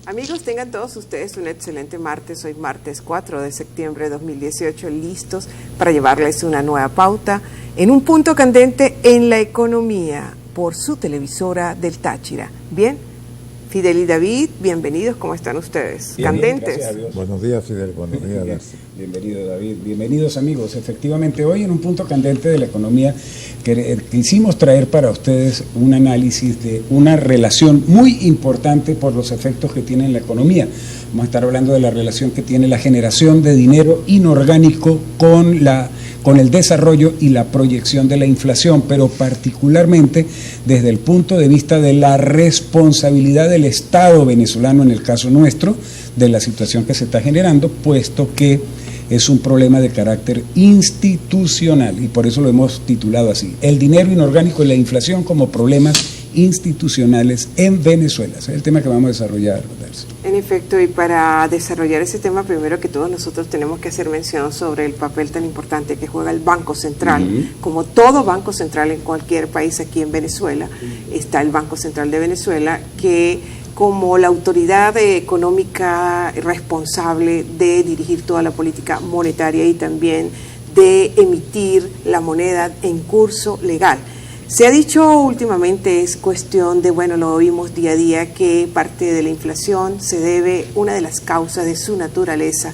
Amigos, tengan todos ustedes un excelente martes. Hoy martes 4 de septiembre de 2018, listos para llevarles una nueva pauta en un punto candente en la economía por su televisora del Táchira. Bien, Fidel y David, bienvenidos. ¿Cómo están ustedes? Bien, Candentes. Gracias a Dios. Buenos días, Fidel. Buenos días, Darcy. Bienvenido, David. Bienvenidos, amigos. Efectivamente, hoy en un punto candente de la economía quisimos traer para ustedes un análisis de una relación muy importante por los efectos que tiene en la economía. Vamos a estar hablando de la relación que tiene la generación de dinero inorgánico con el desarrollo y la proyección de la inflación, pero particularmente desde el punto de vista de la responsabilidad del Estado venezolano, en el caso nuestro, de la situación que se está generando, puesto que es un problema de carácter institucional, y por eso lo hemos titulado así: el dinero inorgánico y la inflación como problemas institucionales en Venezuela. Ese es el tema que vamos a desarrollar, Darcy. En efecto, y para desarrollar ese tema, primero que todo nosotros tenemos que hacer mención sobre el papel tan importante que juega el Banco Central. Como todo Banco Central en cualquier país, aquí en Venezuela está el Banco Central de Venezuela, que como la autoridad económica responsable de dirigir toda la política monetaria y también de emitir la moneda en curso legal. Se ha dicho últimamente, es cuestión de, bueno, lo oímos día a día, que parte de la inflación se debe, una de las causas de su naturaleza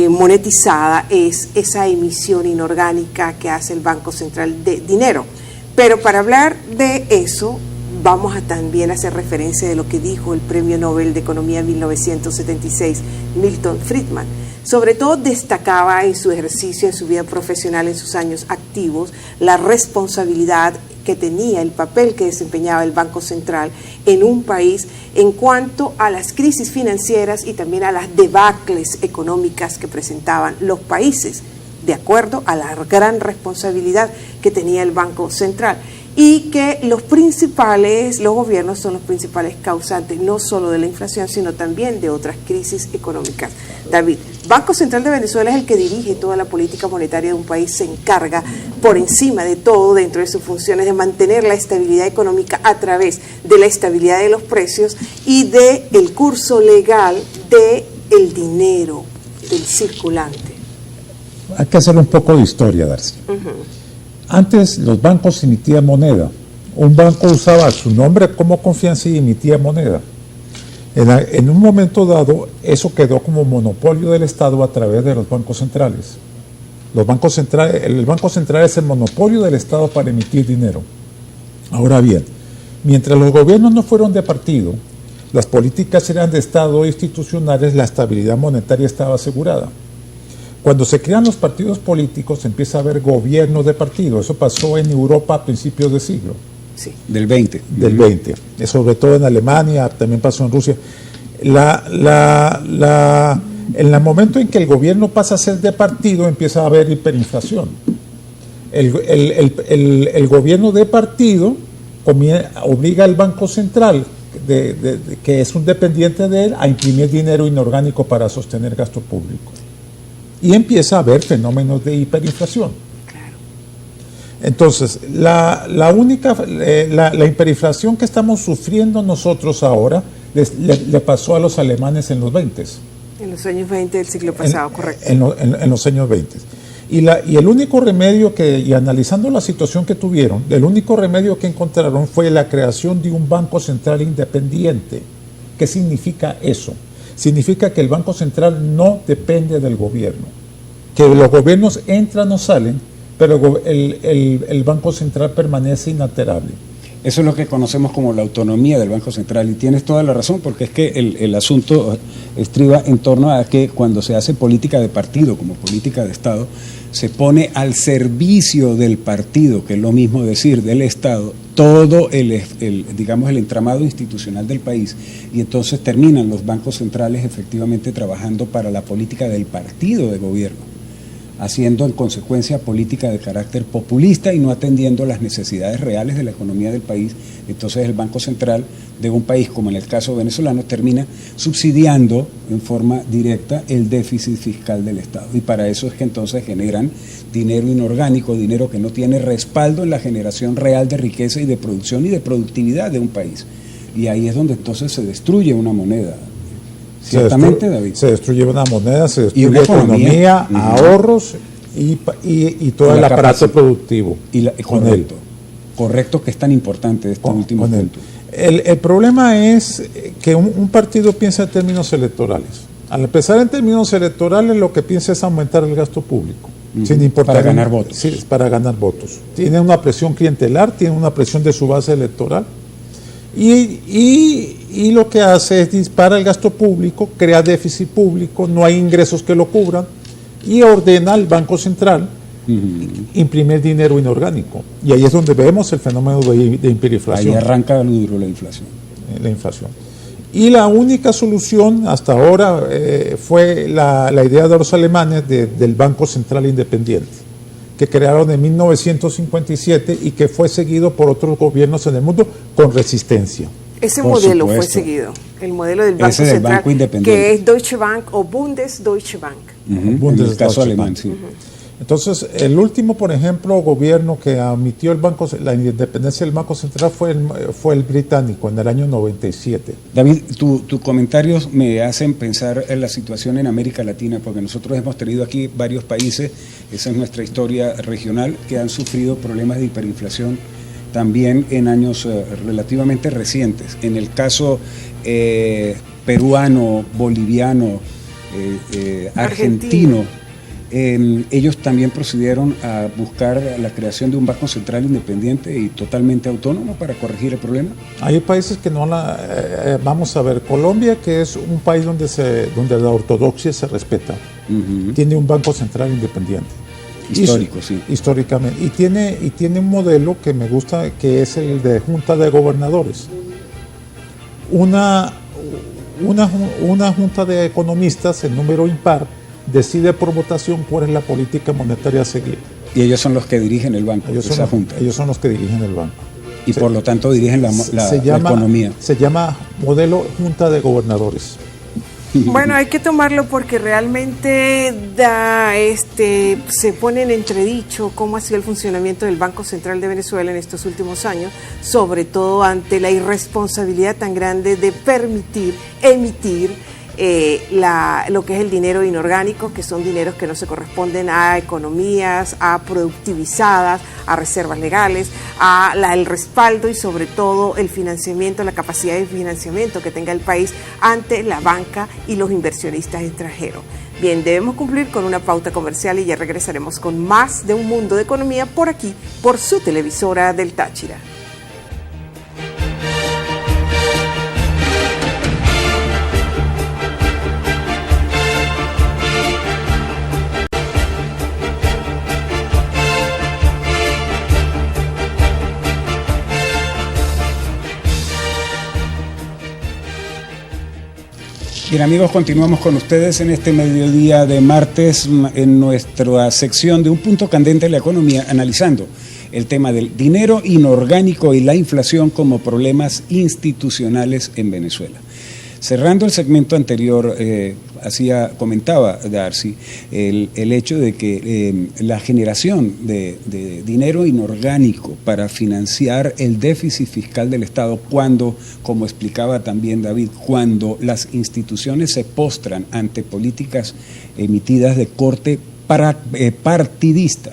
monetizada es esa emisión inorgánica que hace el Banco Central de dinero. Pero para hablar de eso, vamos a también hacer referencia de lo que dijo el Premio Nobel de Economía en 1976, Milton Friedman. Sobre todo destacaba en su ejercicio, en su vida profesional, en sus años activos, la responsabilidad que tenía, el papel que desempeñaba el Banco Central en un país en cuanto a las crisis financieras y también a las debacles económicas que presentaban los países, de acuerdo a la gran responsabilidad que tenía el Banco Central. Y que los gobiernos son los principales causantes no solo de la inflación, sino también de otras crisis económicas. David, Banco Central de Venezuela es el que dirige toda la política monetaria de un país, se encarga por encima de todo, dentro de sus funciones, de mantener la estabilidad económica a través de la estabilidad de los precios y del curso legal del dinero, del circulante. Hay que hacer un poco de historia, Darcy. Antes los bancos emitían moneda. Un banco usaba su nombre como confianza y emitía moneda. En un momento dado, eso quedó como monopolio del Estado a través de los bancos centrales. El Banco Central es el monopolio del Estado para emitir dinero. Ahora bien, mientras los gobiernos no fueron de partido, las políticas eran de Estado e institucionales, la estabilidad monetaria estaba asegurada. Cuando se crean los partidos políticos, empieza a haber gobiernos de partido. Eso pasó en Europa a principios de siglo. Sí. Del 20. Sobre todo en Alemania, también pasó en Rusia. En el momento en que el gobierno pasa a ser de partido, empieza a haber hiperinflación. El gobierno de partido obliga al Banco Central, que es un dependiente de él, a imprimir dinero inorgánico para sostener gasto público. Y empieza a haber fenómenos de hiperinflación. Claro. Entonces, la hiperinflación que estamos sufriendo nosotros ahora le pasó a los alemanes en los 20. En los años 20 del siglo pasado, correcto. En los años 20. Y el único remedio y analizando la situación que tuvieron, el único remedio que encontraron fue la creación de un Banco Central independiente. ¿Qué significa eso? Significa que el Banco Central no depende del gobierno, que los gobiernos entran o salen, pero el Banco Central permanece inalterable. Eso es lo que conocemos como la autonomía del Banco Central, y tienes toda la razón, porque es que el asunto estriba en torno a que cuando se hace política de partido como política de Estado, se pone al servicio del partido, que es lo mismo decir del Estado, todo el entramado institucional del país, y entonces terminan los bancos centrales efectivamente trabajando para la política del partido de gobierno, haciendo en consecuencia política de carácter populista y no atendiendo las necesidades reales de la economía del país. Entonces el Banco Central de un país, como en el caso venezolano, termina subsidiando en forma directa el déficit fiscal del Estado, y para eso es que entonces generan dinero inorgánico, dinero que no tiene respaldo en la generación real de riqueza y de producción y de productividad de un país, y ahí es donde entonces se destruye una moneda Ciertamente, David. Se destruye una moneda, se destruye una economía, ahorros y todo Y el aparato productivo. Correcto. Correcto, que es tan importante este último punto. El problema es que un partido piensa en términos electorales. Al empezar en términos electorales, lo que piensa es aumentar el gasto público, sin importar. Para ganar votos. Sí, para ganar votos. Tiene una presión clientelar, tiene una presión de su base electoral. Y lo que hace es dispara el gasto público, crea déficit público, no hay ingresos que lo cubran, y ordena al Banco Central imprimir dinero inorgánico. Y ahí es donde vemos el fenómeno de hiperinflación. Ahí arranca lo duro la inflación. La inflación. Y la única solución hasta ahora fue la idea de los alemanes del Banco Central Independiente, que crearon en 1957 y que fue seguido por otros gobiernos en el mundo con resistencia. Ese Por modelo supuesto. fue seguido, el modelo del Banco Ese del Central, Banco Independiente. que es Deutsche Bank o Bundesdeutsche Bank. En el caso alemán, sí. Entonces, el último, por ejemplo, gobierno que admitió la independencia del Banco Central fue el británico en el año 97. David, tus comentarios me hacen pensar en la situación en América Latina, porque nosotros hemos tenido aquí varios países, esa es nuestra historia regional, que han sufrido problemas de hiperinflación también en años relativamente recientes. En el caso peruano, boliviano, argentino, ellos también procedieron a buscar la creación de un Banco Central independiente y totalmente autónomo para corregir el problema. Hay países que no vamos a ver, Colombia, que es un país donde la ortodoxia se respeta, tiene un Banco Central independiente. Histórico, sí. Históricamente. Y tiene un modelo que me gusta, que es el de Junta de Gobernadores. Una junta de economistas, en número impar, decide por votación cuál es la política monetaria a seguir. Y ellos son los que dirigen el banco, esa junta. Ellos son los que dirigen el banco. Y por lo tanto dirigen la economía. Se llama modelo Junta de Gobernadores. Bueno, hay que tomarlo porque realmente se pone en entredicho cómo ha sido el funcionamiento del Banco Central de Venezuela en estos últimos años, sobre todo ante la irresponsabilidad tan grande de permitir emitir lo que es el dinero inorgánico, que son dineros que no se corresponden a economías, a productivizadas, a reservas legales, el respaldo y sobre todo el financiamiento, la capacidad de financiamiento que tenga el país ante la banca y los inversionistas extranjeros. Bien, debemos cumplir con una pauta comercial y ya regresaremos con más de Un Mundo de Economía por aquí, por su televisora del Táchira. Bien, amigos, continuamos con ustedes en este mediodía de martes en nuestra sección de Un Punto Candente de la Economía, analizando el tema del dinero inorgánico y la inflación como problemas institucionales en Venezuela. Cerrando el segmento anterior, comentaba Darcy el hecho de que la generación de dinero inorgánico para financiar el déficit fiscal del Estado, cuando, como explicaba también David, cuando las instituciones se postran ante políticas emitidas de corte partidista,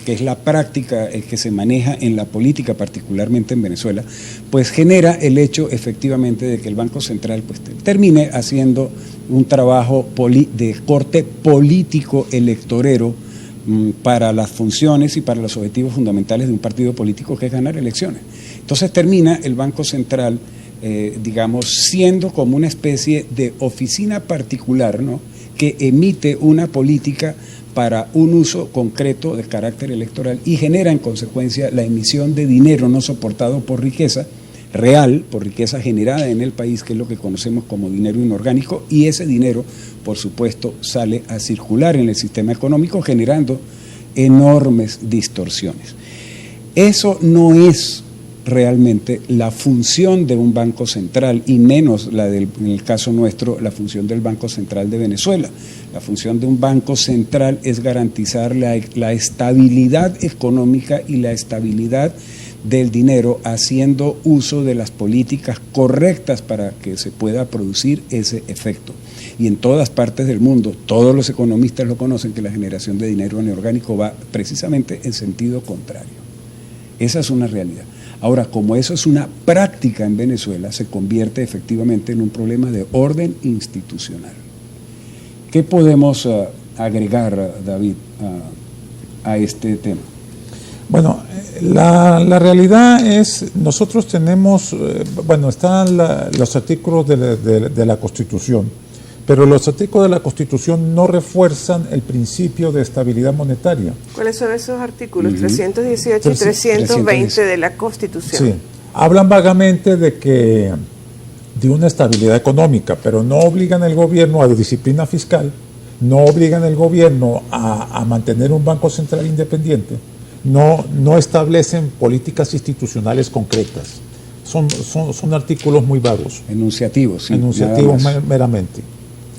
que es la práctica que se maneja en la política, particularmente en Venezuela, pues genera el hecho efectivamente de que el Banco Central pues termine haciendo un trabajo de corte político electorero para las funciones y para los objetivos fundamentales de un partido político, que es ganar elecciones. Entonces termina el Banco Central, siendo como una especie de oficina particular, ¿no?, que emite una política para un uso concreto de carácter electoral y genera en consecuencia la emisión de dinero no soportado por riqueza real, por riqueza generada en el país, que es lo que conocemos como dinero inorgánico, y ese dinero, por supuesto, sale a circular en el sistema económico generando enormes distorsiones. Eso no es realmente la función de un banco central, y menos en el caso nuestro, la función del Banco Central de Venezuela. La función de un banco central es garantizar la estabilidad económica y la estabilidad del dinero haciendo uso de las políticas correctas para que se pueda producir ese efecto. Y en todas partes del mundo, todos los economistas lo conocen, que la generación de dinero inorgánico va precisamente en sentido contrario. Esa es una realidad. Ahora, como eso es una práctica en Venezuela, se convierte efectivamente en un problema de orden institucional. ¿Qué podemos agregar, David, a este tema? Bueno, la realidad es, nosotros tenemos, están los artículos de la Constitución, pero los artículos de la Constitución no refuerzan el principio de estabilidad monetaria. ¿Cuáles son esos artículos? 318 y 320 de la Constitución. Sí, hablan vagamente de una estabilidad económica, pero no obligan al gobierno a la disciplina fiscal, no obligan al gobierno a mantener un banco central independiente, no establecen políticas institucionales concretas. Son artículos muy vagos. Enunciativos, sí. Enunciativos meramente.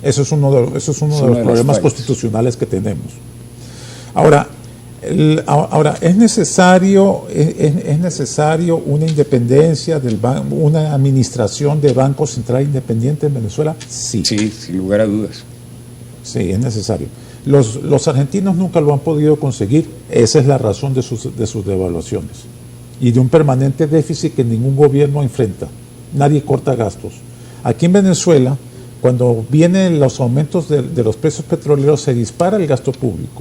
Eso es uno de los problemas constitucionales que tenemos. Ahora es necesario una independencia una administración de Banco Central Independiente en Venezuela. Sí, sin lugar a dudas. Sí, es necesario. Los argentinos nunca lo han podido conseguir. Esa es la razón de sus devaluaciones y de un permanente déficit que ningún gobierno enfrenta. Nadie corta gastos. Aquí en Venezuela, cuando vienen los aumentos de los precios petroleros, se dispara el gasto público.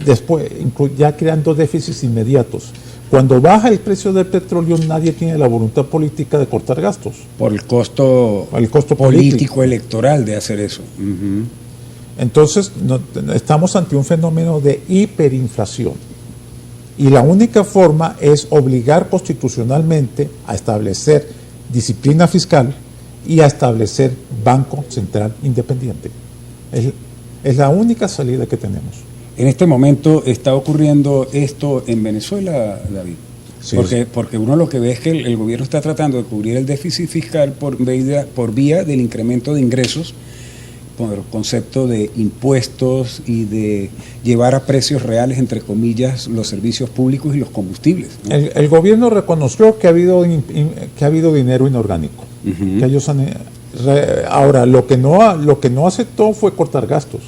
Después, ya creando déficits inmediatos. Cuando baja el precio del petróleo, nadie tiene la voluntad política de cortar gastos. Por el costo político electoral de hacer eso. Uh-huh. Entonces, estamos ante un fenómeno de hiperinflación. Y la única forma es obligar constitucionalmente a establecer disciplina fiscal y a establecer Banco Central Independiente. Es la única salida que tenemos. En este momento está ocurriendo esto en Venezuela, David. Sí, porque uno lo que ve es que el gobierno está tratando de cubrir el déficit fiscal por vía del incremento de ingresos, por concepto de impuestos y de llevar a precios reales, entre comillas, los servicios públicos y los combustibles, ¿no? El gobierno reconoció que ha habido dinero inorgánico. Uh-huh. Que ellos ahora, lo que no aceptó fue cortar gastos.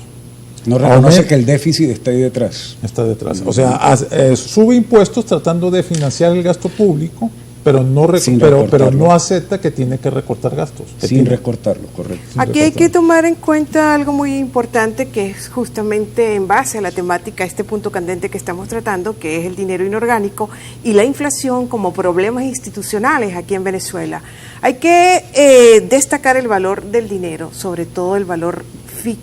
No reconoce que el déficit está ahí detrás. Está detrás. O sea, sube impuestos tratando de financiar el gasto público, pero no acepta que tiene que recortar gastos. Sin recortarlo, correcto. Aquí hay que tomar en cuenta algo muy importante, que es justamente en base a la temática, este punto candente que estamos tratando, que es el dinero inorgánico y la inflación como problemas institucionales aquí en Venezuela. Hay que destacar el valor del dinero, sobre todo el valor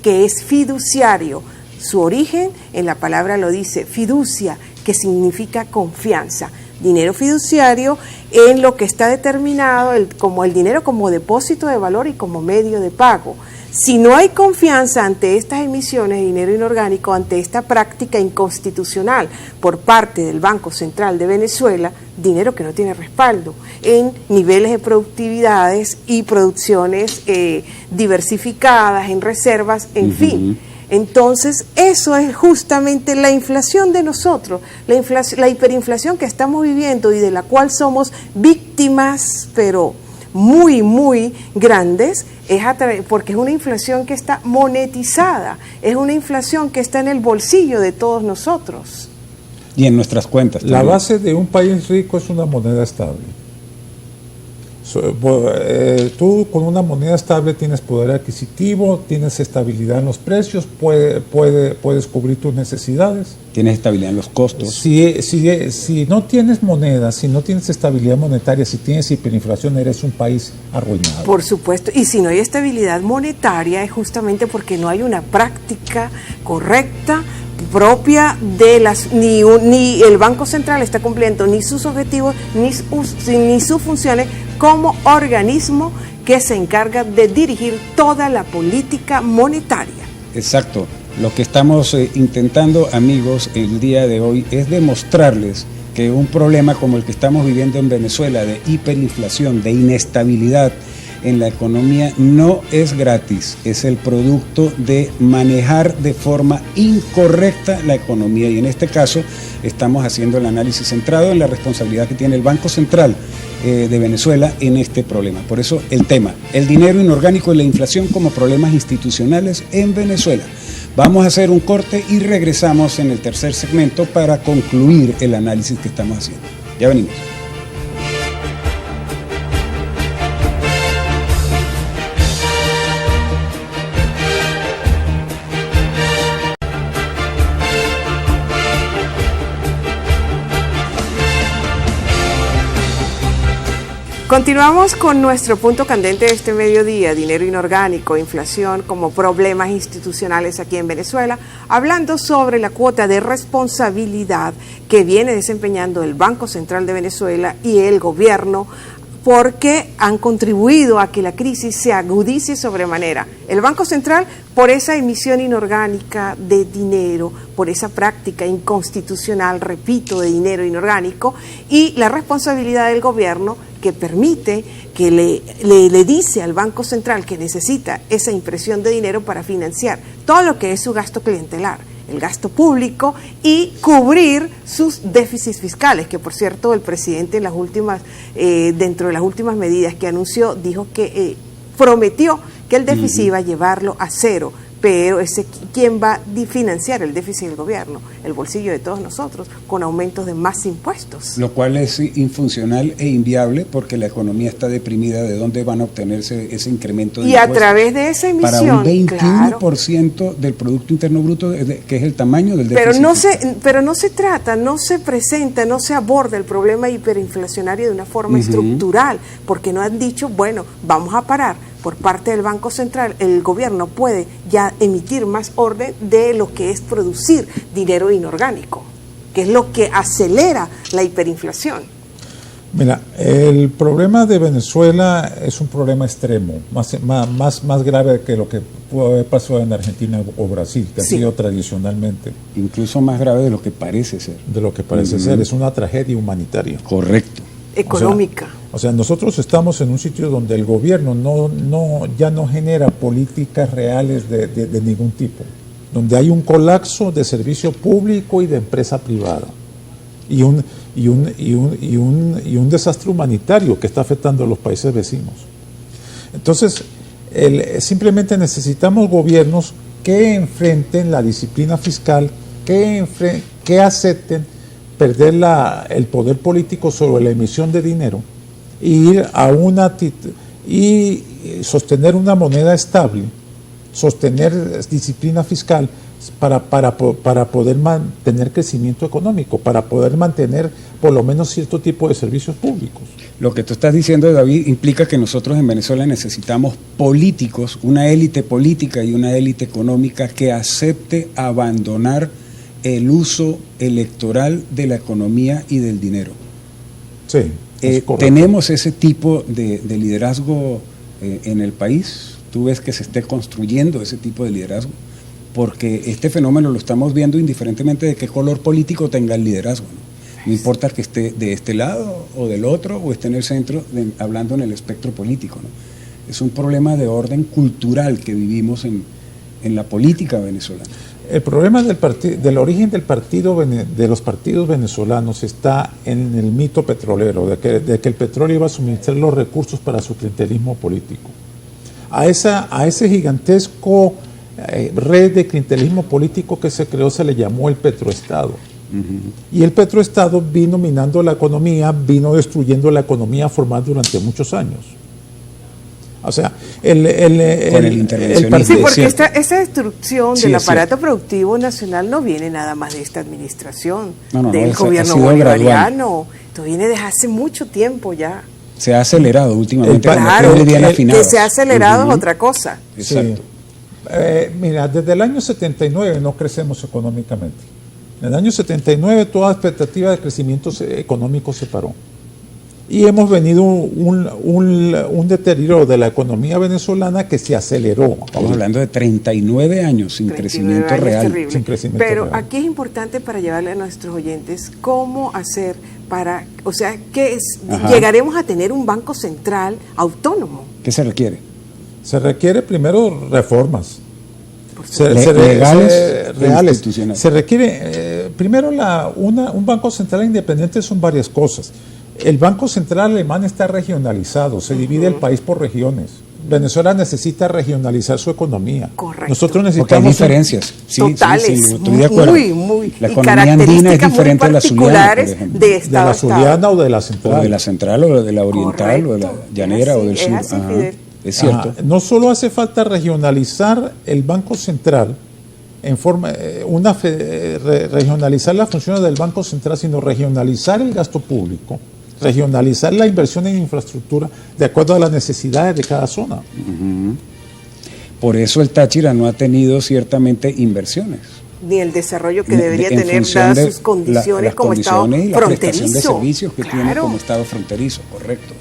que es fiduciario. Su origen en la palabra lo dice, fiducia, que significa confianza. Dinero fiduciario en lo que está determinado como el dinero como depósito de valor y como medio de pago. Si no hay confianza ante estas emisiones de dinero inorgánico, ante esta práctica inconstitucional por parte del Banco Central de Venezuela, dinero que no tiene respaldo en niveles de productividades y producciones diversificadas, en reservas, en fin. Entonces, eso es justamente la inflación de nosotros, la hiperinflación que estamos viviendo y de la cual somos víctimas, pero muy, muy grandes, porque es una inflación que está monetizada, es una inflación que está en el bolsillo de todos nosotros. Y en nuestras cuentas también. La base de un país rico es una moneda estable. Tú con una moneda estable tienes poder adquisitivo, tienes estabilidad en los precios, puedes cubrir tus necesidades. Tienes estabilidad en los costos. Si no tienes moneda, si no tienes estabilidad monetaria, si tienes hiperinflación, eres un país arruinado. Por supuesto, y si no hay estabilidad monetaria es justamente porque no hay una práctica correcta propia de ni el Banco Central está cumpliendo ni sus objetivos ni sus funciones como organismo que se encarga de dirigir toda la política monetaria. Exacto. Lo que estamos intentando, amigos, el día de hoy es demostrarles que un problema como el que estamos viviendo en Venezuela, de hiperinflación, de inestabilidad, en la economía no es gratis, es el producto de manejar de forma incorrecta la economía, y en este caso estamos haciendo el análisis centrado en la responsabilidad que tiene el Banco Central de Venezuela en este problema. Por eso el tema, el dinero inorgánico y la inflación como problemas institucionales en Venezuela. Vamos a hacer un corte y regresamos en el tercer segmento para concluir el análisis que estamos haciendo. Ya venimos. Continuamos con nuestro punto candente de este mediodía, dinero inorgánico, inflación como problemas institucionales aquí en Venezuela, hablando sobre la cuota de responsabilidad que viene desempeñando el Banco Central de Venezuela y el gobierno, porque han contribuido a que la crisis se agudice sobremanera. El Banco Central por esa emisión inorgánica de dinero, por esa práctica inconstitucional, repito, de dinero inorgánico, y la responsabilidad del gobierno que permite, que le dice al Banco Central que necesita esa impresión de dinero para financiar todo lo que es su gasto clientelar, el gasto público, y cubrir sus déficits fiscales, que por cierto el presidente en las últimas, dentro de las últimas medidas que anunció, dijo que prometió que el déficit iba a llevarlo a cero. Pero ¿quién va a financiar el déficit del gobierno? El bolsillo de todos nosotros, con aumentos de más impuestos. Lo cual es infuncional e inviable porque la economía está deprimida. ¿De dónde van a obtenerse ese incremento de impuestos? Y a través de esa emisión, para un 21% del Producto Interno Bruto, que es el tamaño del déficit. Pero no se trata, no se presenta, no se aborda el problema hiperinflacionario de una forma estructural, porque no han dicho, bueno, vamos a parar. Por parte del Banco Central, el gobierno puede ya emitir más orden de lo que es producir dinero inorgánico, que es lo que acelera la hiperinflación. Mira, el problema de Venezuela es un problema extremo, más grave que lo que pudo haber pasado en Argentina o Brasil, que ha sido tradicionalmente. Incluso más grave de lo que parece ser. De lo que parece ser, es una tragedia humanitaria. Correcto. Económica. O sea, nosotros estamos en un sitio donde el gobierno ya no genera políticas reales de ningún tipo, donde hay un colapso de servicio público y de empresa privada, y un desastre humanitario que está afectando a los países vecinos. Entonces, simplemente necesitamos gobiernos que enfrenten la disciplina fiscal, que acepten perder el poder político sobre la emisión de dinero y sostener una moneda estable, sostener disciplina fiscal para poder mantener crecimiento económico, para poder mantener por lo menos cierto tipo de servicios públicos. Lo que tú estás diciendo, David, implica que nosotros en Venezuela necesitamos políticos, una élite política y una élite económica que acepte abandonar el uso electoral de la economía y del dinero. Sí, tenemos ese tipo de liderazgo en el país. Tú ves que se esté construyendo ese tipo de liderazgo, porque este fenómeno lo estamos viendo indiferentemente de qué color político tenga el liderazgo, ¿no? No importa que esté de este lado o del otro o esté en el centro, hablando en el espectro político, ¿no? Es un problema de orden cultural que vivimos en la política venezolana. El problema del origen de los partidos venezolanos está en el mito petrolero, de que el petróleo iba a suministrar los recursos para su clientelismo político. A ese gigantesco red de clientelismo político que se creó se le llamó el petroestado. Y el petroestado vino minando la economía, vino destruyendo la economía formal durante muchos años. O sea, el intervencionismo. Sí, porque esta destrucción del aparato productivo nacional no viene nada más de esta administración, del gobierno bolivariano. Esto viene desde hace mucho tiempo ya. Se ha acelerado últimamente. Claro, que se ha acelerado es otra cosa. Exacto. Sí. Mira, desde el año 79 no crecemos económicamente. En el año 79 toda expectativa de crecimiento económico se paró. Y hemos venido un deterioro de la economía venezolana que se aceleró. Estamos hablando de 39 años sin crecimiento real. Pero aquí es importante para llevarle a nuestros oyentes cómo hacer para, o sea, que Ajá. llegaremos a tener un banco central autónomo? ¿Qué se requiere? Se requiere primero reformas. Legales, reales. institucionales. Se requiere, primero, un banco central independiente son varias cosas. El Banco Central alemán está regionalizado, se divide el país por regiones. Venezuela necesita regionalizar su economía. Correcto. Nosotros Porque hay necesitamos diferencias. Sí, Totales, sí, estoy de acuerdo. muy. La Y economía andina es características muy diferente a la zuliana, por particulares ejemplo. de de estado la a estado. zuliana o de la O central. de la central, o de la oriental, o de la Correcto. llanera, Es o así, del es sur. así, Ajá. Fidel. Es cierto. No solo hace falta regionalizar el Banco Central en forma regionalizar las funciones del Banco Central, sino regionalizar el gasto público, regionalizar la inversión en infraestructura de acuerdo a las necesidades de cada zona. Por eso el Táchira no ha tenido ciertamente inversiones. Ni el desarrollo que debería En tener función dadas de sus condiciones las como estado condiciones y la prestación de fronterizo. servicios que tiene Claro. como estado fronterizo, correcto.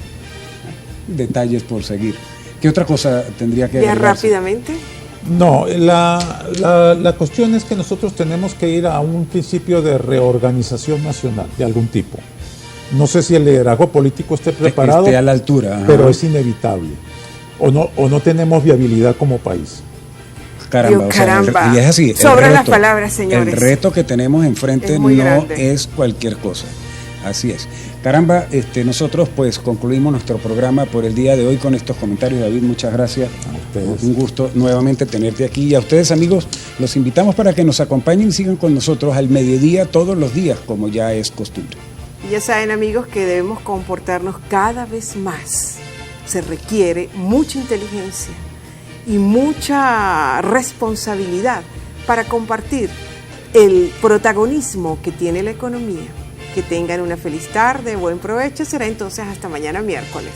Detalles por seguir. ¿Qué otra cosa tendría que Ya agregarse? rápidamente. No, la cuestión es que nosotros tenemos que ir a un principio de reorganización nacional de algún tipo. No sé si el liderazgo político esté preparado, Esté a la altura. Ajá. pero es inevitable. O no tenemos viabilidad como país. Caramba, Dios, o sea, caramba. y es así. Sobran las palabras, señores. El reto que tenemos enfrente Es muy no grande. es cualquier cosa. Así es. Caramba, nosotros pues concluimos nuestro programa por el día de hoy con estos comentarios. David, muchas gracias. ustedes. Un gusto nuevamente tenerte aquí. Y a ustedes, amigos, los invitamos para que nos acompañen y sigan con nosotros al mediodía todos los días, como ya es costumbre. Ya saben, amigos, que debemos comportarnos cada vez más. Se requiere mucha inteligencia y mucha responsabilidad para compartir el protagonismo que tiene la economía. Que tengan una feliz tarde, buen provecho. Será entonces hasta mañana miércoles.